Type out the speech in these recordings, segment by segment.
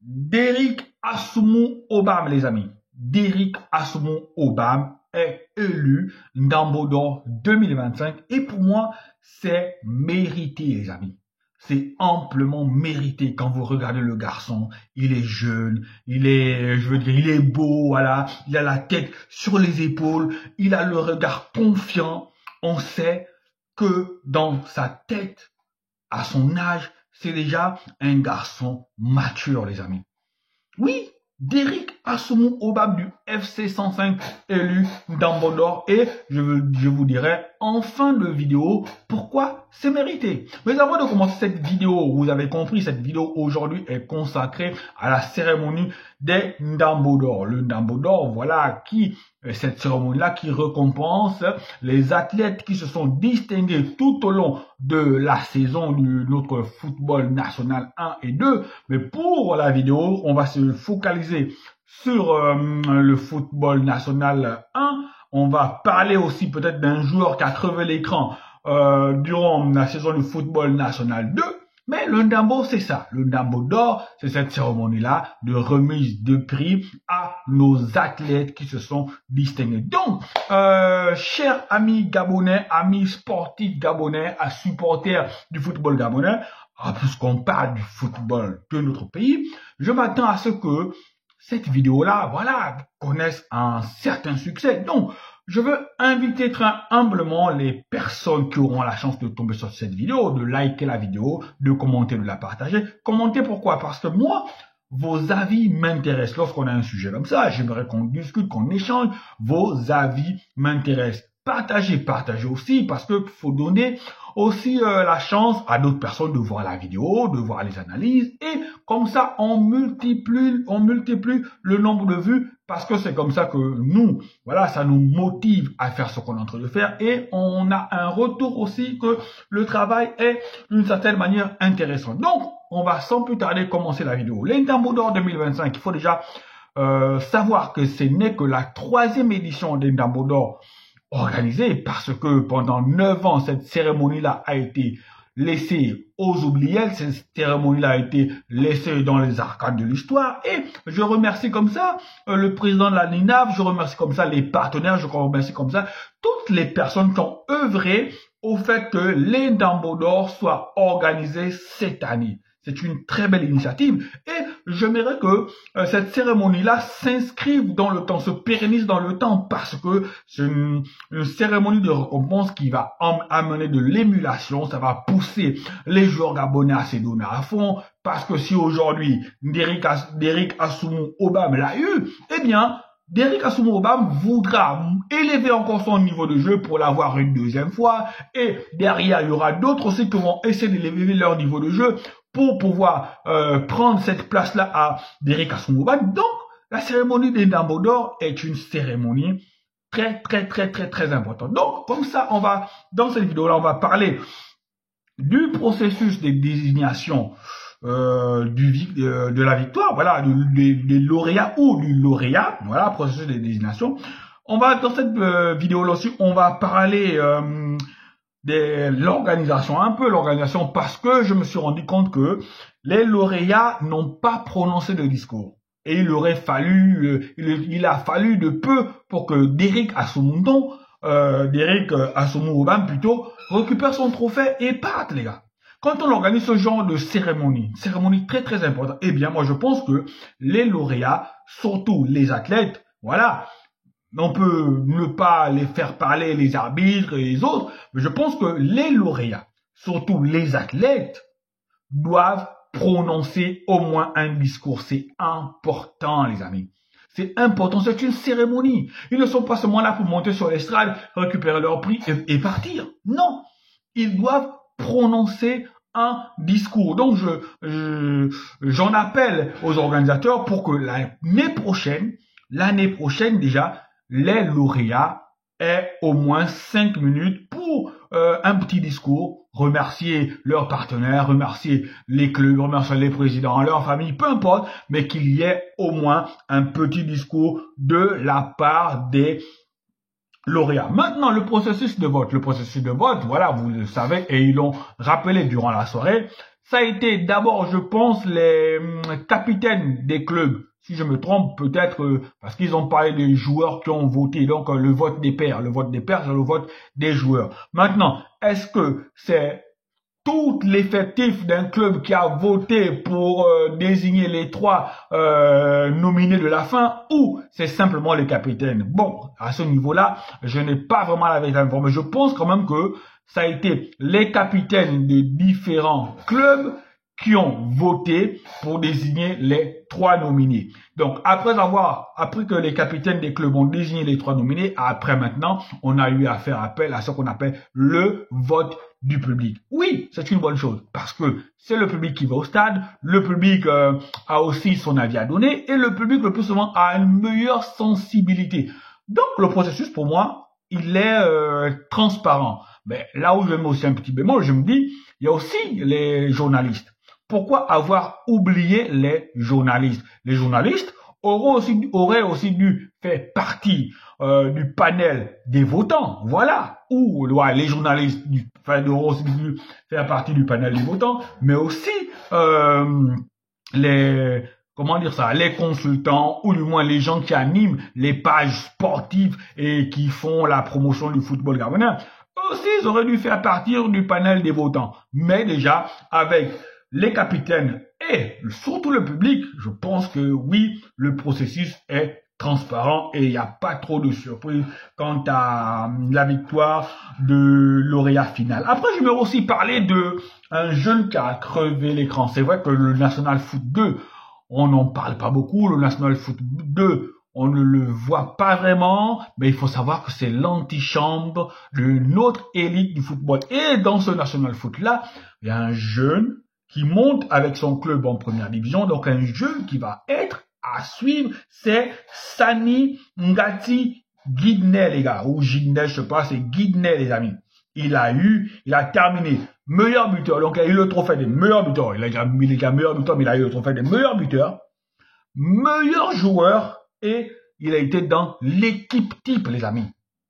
Derrick Assoumou Obam, les amis. Derrick Assoumou Obam est élu Ndambo d'Or 2025 et pour moi, c'est mérité, les amis. C'est amplement mérité quand vous regardez le garçon. Il est jeune, il est beau, voilà. Il a la tête sur les épaules, il a le regard confiant. On sait que dans sa tête, à son âge, c'est déjà un garçon mature, les amis. Oui, Derrick Assoumou Obam du FC 105 élu Ndambo d'Or et je vous dirai en fin de vidéo pourquoi c'est mérité. Mais avant de commencer cette vidéo, vous avez compris, cette vidéo aujourd'hui est consacrée à la cérémonie des Ndambo d'Or. Le Ndambo d'Or, voilà, cette cérémonie-là qui récompense les athlètes qui se sont distingués tout au long de la saison de notre football national 1 et 2. Mais pour la vidéo, on va se focaliser sur le football national 1. On va parler aussi peut-être d'un joueur qui a crevé l'écran durant la saison du football national 2. Mais le Ndambo, c'est ça. Le Ndambo d'Or, c'est cette cérémonie-là de remise de prix à nos athlètes qui se sont distingués. Donc, chers amis gabonais, amis sportifs gabonais, supporters du football gabonais, puisqu'on parle du football de notre pays, je m'attends à ce que cette vidéo-là, voilà, connaisse un certain succès. Donc, je veux inviter très humblement les personnes qui auront la chance de tomber sur cette vidéo, de liker la vidéo, de commenter, de la partager. Commentez pourquoi? Parce que moi, vos avis m'intéressent. Lorsqu'on a un sujet comme ça, j'aimerais qu'on discute, qu'on échange. Vos avis m'intéressent. Partagez aussi parce qu'il faut donner aussi la chance à d'autres personnes de voir la vidéo, de voir les analyses et comme ça on multiplie le nombre de vues parce que c'est comme ça que nous, voilà, ça nous motive à faire ce qu'on est en train de faire et on a un retour aussi que le travail est d'une certaine manière intéressant. Donc, on va sans plus tarder commencer la vidéo. Les Ndambo d'Or 2025, il faut déjà savoir que ce n'est que la 3e édition des Ndambo d'Or organisée parce que pendant 9 ans, cette cérémonie-là a été laissée aux oubliettes, cette cérémonie-là a été laissée dans les arcades de l'histoire et je remercie comme ça le président de la NINAV, je remercie comme ça les partenaires, je remercie comme ça toutes les personnes qui ont œuvré au fait que les Ndambo d'Or soient organisés cette année. C'est une très belle initiative et j'aimerais que cette cérémonie-là s'inscrive dans le temps, se pérennise dans le temps parce que c'est une cérémonie de récompense qui va amener de l'émulation, ça va pousser les joueurs gabonais à se donner à fond parce que si aujourd'hui Derrick Assoumou Obam l'a eu, eh bien Derrick Assoumou Obam voudra élever encore son niveau de jeu pour l'avoir une deuxième fois et derrière il y aura d'autres aussi qui vont essayer d'élever leur niveau de jeu pour pouvoir prendre cette place-là à Derrick Assoumou Obam. Donc, la cérémonie des Ndambo d'Or est une cérémonie très importante. Donc, comme ça, dans cette vidéo-là, on va parler du processus de désignation de la victoire, voilà, des lauréats ou du lauréat, voilà, processus de désignation. Dans cette vidéo-là aussi, on va parler de l'organisation, un peu l'organisation, parce que je me suis rendu compte que les lauréats n'ont pas prononcé de discours. Et il a fallu de peu pour que Derrick Assoumou Obam plutôt, récupère son trophée et parte, les gars. Quand on organise ce genre de cérémonie très importante, eh bien, moi, je pense que les lauréats, surtout les athlètes, voilà, on peut ne pas les faire parler les arbitres et les autres, mais je pense que les lauréats, surtout les athlètes, doivent prononcer au moins un discours. C'est important, les amis. C'est important, c'est une cérémonie. Ils ne sont pas seulement là pour monter sur l'estrade, récupérer leur prix et partir. Non, ils doivent prononcer un discours. Donc, j'en appelle aux organisateurs pour que l'année prochaine déjà, les lauréats aient au moins 5 minutes pour un petit discours, remercier leurs partenaires, remercier les clubs, remercier les présidents, leur famille, peu importe, mais qu'il y ait au moins un petit discours de la part des lauréats. Maintenant, le processus de vote. Le processus de vote, voilà, vous le savez, et ils l'ont rappelé durant la soirée, ça a été d'abord, je pense, les capitaines des clubs. Si je me trompe, peut-être parce qu'ils ont parlé des joueurs qui ont voté, donc le vote des pairs. Le vote des pairs, c'est le vote des joueurs. Maintenant, est-ce que c'est tout l'effectif d'un club qui a voté pour désigner les 3 nominés de la fin, ou c'est simplement les capitaines? Bon, à ce niveau-là, je n'ai pas vraiment la vérité informée, mais je pense quand même que ça a été les capitaines des différents clubs qui ont voté pour désigner les 3 nominés. Donc, après que les capitaines des clubs ont désigné les 3 nominés, après maintenant, on a eu à faire appel à ce qu'on appelle le vote du public. Oui, c'est une bonne chose, parce que c'est le public qui va au stade, le public a aussi son avis à donner, et le public le plus souvent a une meilleure sensibilité. Donc, le processus, pour moi, il est transparent. Mais là où je mets aussi un petit bémol, je me dis, il y a aussi les journalistes. Pourquoi avoir oublié les journalistes? Les journalistes auraient aussi dû faire partie du panel des votants, voilà. Ou les journalistes auraient aussi dû faire partie du panel des votants, mais aussi les consultants, ou du moins les gens qui animent les pages sportives et qui font la promotion du football gabonais. Aussi, ils auraient dû faire partie du panel des votants. Mais déjà, avec les capitaines et surtout le public, je pense que oui, le processus est transparent et il n'y a pas trop de surprises quant à la victoire de lauréat final. Après, je vais aussi parler de un jeune qui a crevé l'écran. C'est vrai que le National Foot 2, on n'en parle pas beaucoup. Le National Foot 2, on ne le voit pas vraiment, mais il faut savoir que c'est l'antichambre de notre élite du football. Et dans ce National Foot-là, il y a un jeune qui monte avec son club en première division, donc un jeune qui va être à suivre, c'est Sani Ngati Guidney, les gars, ou Guidney, je sais pas, c'est Guidney, les amis. Il a terminé meilleur buteur, donc il a eu le trophée des meilleurs buteurs, il a déjà meilleur buteur, mais il a eu le trophée des meilleurs buteurs, meilleur joueur, et il a été dans l'équipe type, les amis.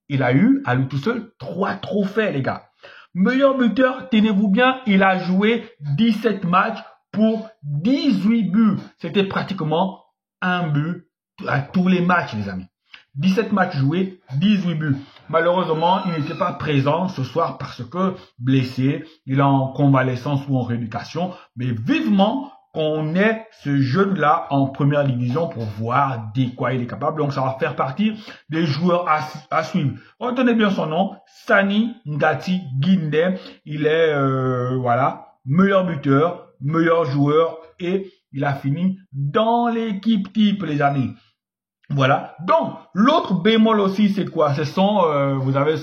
Il a eu, à lui tout seul, 3 trophées, les gars. Meilleur buteur, tenez-vous bien, il a joué 17 matchs pour 18 buts. C'était pratiquement un but à tous les matchs, les amis. 17 matchs joués, 18 buts. Malheureusement, il n'était pas présent ce soir parce que blessé, il est en convalescence ou en rééducation. Mais vivement qu'on ait ce jeune-là en première division pour voir de quoi il est capable. Donc, ça va faire partie des joueurs à suivre. Retenez bien son nom, Sani Ngati Guidney. Il est, meilleur buteur, meilleur joueur et il a fini dans l'équipe type, les amis. Voilà. Donc, l'autre bémol aussi, c'est quoi? Ce sont, vous savez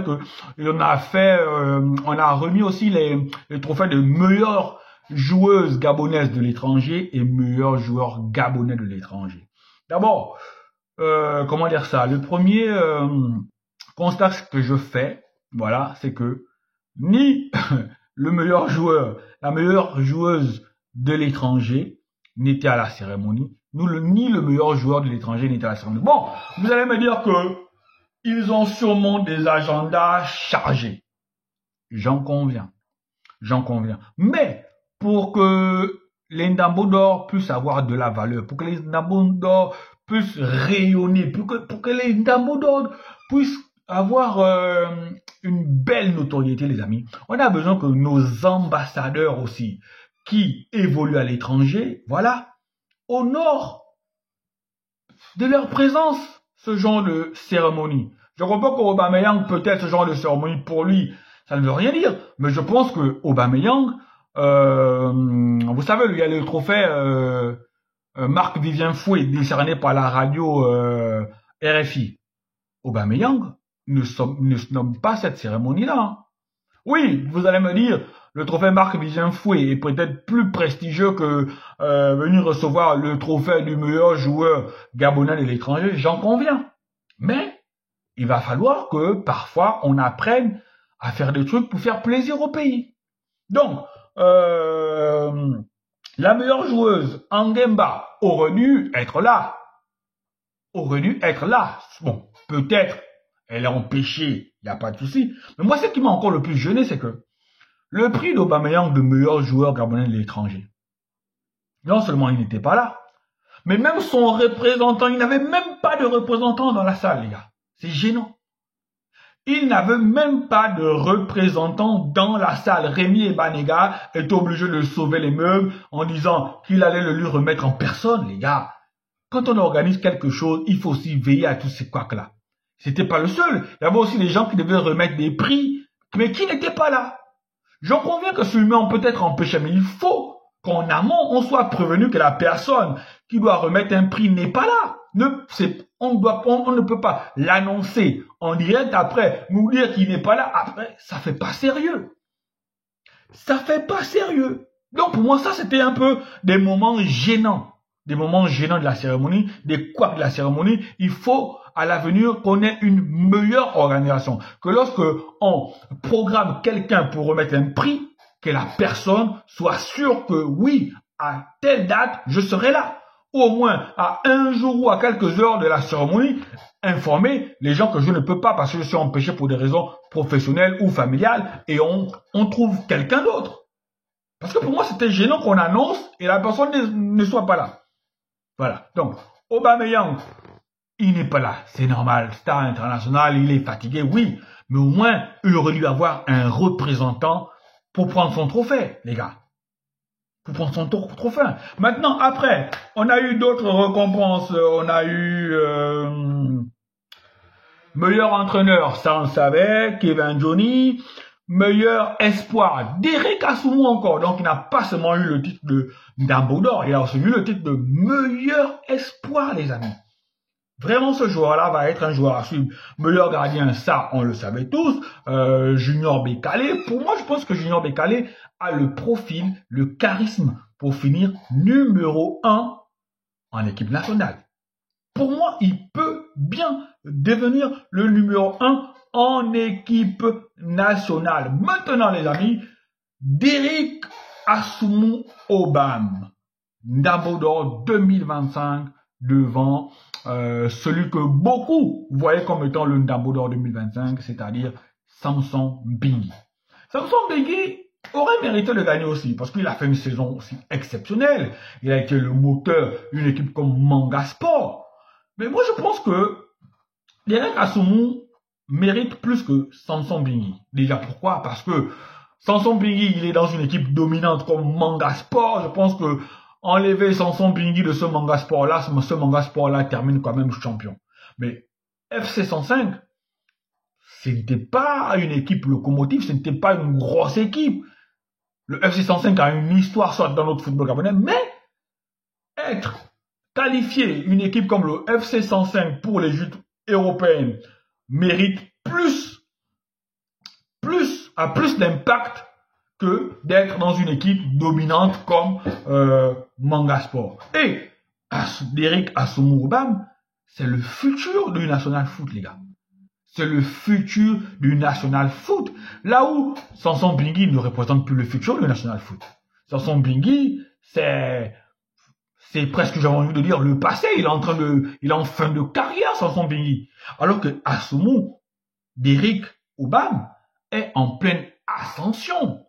que on a remis aussi les trophées de meilleures joueuses gabonaises de l'étranger et meilleurs joueurs gabonais de l'étranger. D'abord, comment dire ça? Le premier constat que je fais, voilà, c'est que ni le meilleur joueur, la meilleure joueuse de l'étranger n'était à la cérémonie, ni le meilleur joueur de l'étranger n'était à la cérémonie. Bon, vous allez me dire que ils ont sûrement des agendas chargés. J'en conviens. Mais pour que les Ndambo d'or puissent avoir de la valeur, pour que les Ndambo d'or puissent rayonner, pour que les Ndambo d'or puissent avoir une belle notoriété, les amis, on a besoin que nos ambassadeurs aussi, qui évoluent à l'étranger, voilà, honorent de leur présence ce genre de cérémonie. Je comprends qu'Aubameyang, peut-être ce genre de cérémonie pour lui, ça ne veut rien dire, mais je pense que Aubameyang, vous savez, il y a le trophée Marc-Vivien Fouet décerné par la radio RFI. Aubameyang ne se nomme pas cette cérémonie-là. Hein. Oui, vous allez me dire, le trophée Marc-Vivien Fouet est peut-être plus prestigieux que venir recevoir le trophée du meilleur joueur gabonais de l'étranger, j'en conviens. Mais il va falloir que parfois on apprenne à faire des trucs pour faire plaisir au pays. Donc, la meilleure joueuse, Angemba, aurait dû être là. Bon, peut-être, elle est empêchée, il n'y a pas de souci. Mais moi, ce qui m'a encore le plus gêné, c'est que le prix d'Aubameyang de meilleur joueur gabonais de l'étranger. Non seulement il n'était pas là, mais même son représentant, il n'avait même pas de représentant dans la salle, les gars. C'est gênant. Il n'avait même pas de représentant dans la salle. Rémi Ebanega est obligé de sauver les meubles en disant qu'il allait le lui remettre en personne, les gars. Quand on organise quelque chose, il faut aussi veiller à tous ces couacs-là. C'était pas le seul. Il y avait aussi des gens qui devaient remettre des prix, mais qui n'étaient pas là. J'en conviens que ce humain peut être empêché, mais il faut qu'en amont, on soit prévenu que la personne qui doit remettre un prix n'est pas là. On ne peut pas l'annoncer en direct après, nous dire qu'il n'est pas là. Après, ça fait pas sérieux. Ça fait pas sérieux. Donc, pour moi, ça, c'était un peu des moments gênants. Des moments gênants de la cérémonie, des couacs de la cérémonie. Il faut, à l'avenir, qu'on ait une meilleure organisation. Que lorsque on programme quelqu'un pour remettre un prix, que la personne soit sûre que oui, à telle date, je serai là. Ou au moins, à un jour ou à quelques heures de la cérémonie, informer les gens que je ne peux pas parce que je suis empêché pour des raisons professionnelles ou familiales et on trouve quelqu'un d'autre. Parce que pour moi, c'était gênant qu'on annonce et la personne ne soit pas là. Voilà. Donc, Aubameyang, il n'est pas là. C'est normal. Star international, il est fatigué, oui. Mais au moins, il aurait dû avoir un représentant pour prendre son trophée, les gars. Pour prendre son trophée. Maintenant, après, on a eu d'autres récompenses. On a eu meilleur entraîneur, ça on savait, Kevin Johnny. Meilleur espoir, Derek Assoumou encore. Donc, il n'a pas seulement eu le titre de Ndambo d'or, il a aussi eu le titre de meilleur espoir, les amis. Vraiment, ce joueur-là va être un joueur à suivre. Meilleur gardien, ça, on le savait tous. Junior Bekale. Pour moi, je pense que Junior Bekale a le profil, le charisme pour finir numéro 1 en équipe nationale. Pour moi, il peut bien devenir le numéro 1 en équipe nationale. Maintenant, les amis, Derek Assoumou Obam, Ndambo d'or 2025 devant celui que beaucoup voyaient comme étant le Ndambo d'or 2025, c'est-à-dire Samson Mbingi. Samson Mbingi aurait mérité de gagner aussi parce qu'il a fait une saison aussi exceptionnelle. Il a été le moteur d'une équipe comme Manga Sport. Mais moi, je pense que Derek Assoumou mérite plus que Samson Mbingi. Déjà, pourquoi? Parce que Samson Mbingi, il est dans une équipe dominante comme Manga Sport. Je pense que enlever Samson Mbingi de ce Manga Sport-là, ce Manga Sport-là termine quand même champion. Mais FC 105, ce n'était pas une équipe locomotive, ce n'était pas une grosse équipe. Le FC 105 a une histoire soit dans notre football gabonais, mais être qualifié une équipe comme le FC 105 pour les Jeux européennes mérite plus d'impact que d'être dans une équipe dominante comme Manga Sport. Et Derek Assoumou Obam, c'est le futur du National Foot, les gars. C'est le futur du National Foot. Là où Samson Mbingi ne représente plus le futur du National Foot. Samson Mbingi, c'est presque, j'avais envie de dire, le passé. Il est en fin de carrière, Samson Mbingi. Alors que Assoumou, Derek Obam, est en pleine ascension.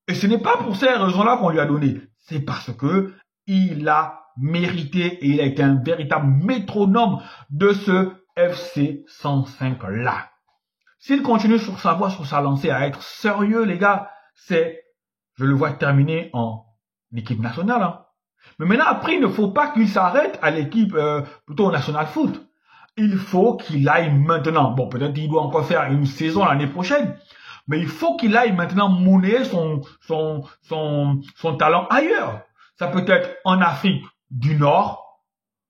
Et ce n'est pas pour ces raisons-là qu'on lui a donné. C'est parce que il a mérité et il a été un véritable métronome de ce FC 105 là. S'il continue sur sa voie, sur sa lancée à être sérieux, les gars, je le vois terminer en équipe nationale. Hein. Mais maintenant, après, il ne faut pas qu'il s'arrête à l'équipe, plutôt au National Foot. Il faut qu'il aille maintenant. Bon, peut-être qu'il doit encore faire une saison l'année prochaine. Mais il faut qu'il aille maintenant monnayer son talent ailleurs. Ça peut être en Afrique du Nord.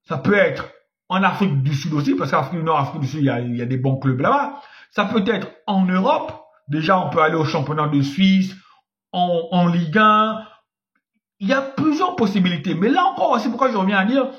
Ça peut être en Afrique du Sud aussi, parce qu'Afrique du Nord, Afrique du Sud, il y a des bons clubs là-bas. Ça peut être en Europe. Déjà, on peut aller au championnat de Suisse, en Ligue 1. Il y a plusieurs possibilités. Mais là encore, c'est pourquoi je reviens à dire,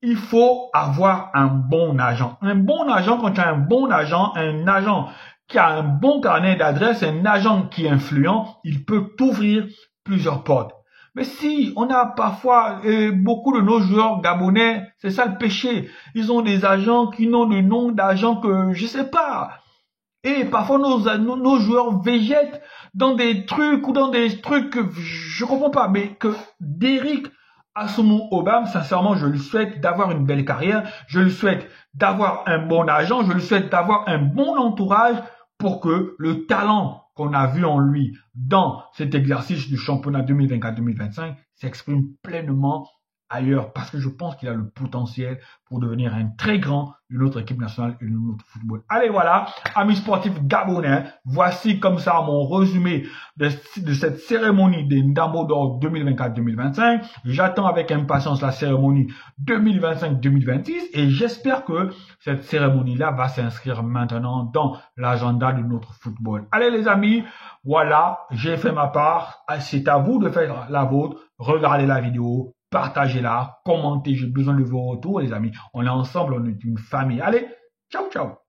il faut avoir un bon agent. Un bon agent, quand tu as un bon agent, un agent qui a un bon carnet d'adresses, un agent qui est influent, il peut t'ouvrir plusieurs portes. Mais si on a parfois, beaucoup de nos joueurs gabonais, c'est ça le péché. Ils ont des agents qui n'ont le nom d'agents que, je sais pas. Et parfois, nos joueurs végètent dans des trucs ou dans des trucs que je comprends pas, mais que Derrick Assomou Obam, sincèrement, je lui souhaite d'avoir une belle carrière, je lui souhaite d'avoir un bon agent, je lui souhaite d'avoir un bon entourage pour que le talent qu'on a vu en lui dans cet exercice du championnat 2024-2025 s'exprime pleinement ailleurs, parce que je pense qu'il a le potentiel pour devenir un très grand d'une autre équipe nationale et d'un autre football. Allez, voilà, amis sportifs gabonais, voici comme ça mon résumé de cette cérémonie des Ndambo d'Or 2024-2025. J'attends avec impatience la cérémonie 2025-2026 et j'espère que cette cérémonie-là va s'inscrire maintenant dans l'agenda de notre football. Allez les amis, voilà, j'ai fait ma part. C'est à vous de faire la vôtre. Regardez la vidéo. Partagez-la, commentez, j'ai besoin de vos retours les amis. On est ensemble, on est une famille. Allez, ciao, ciao.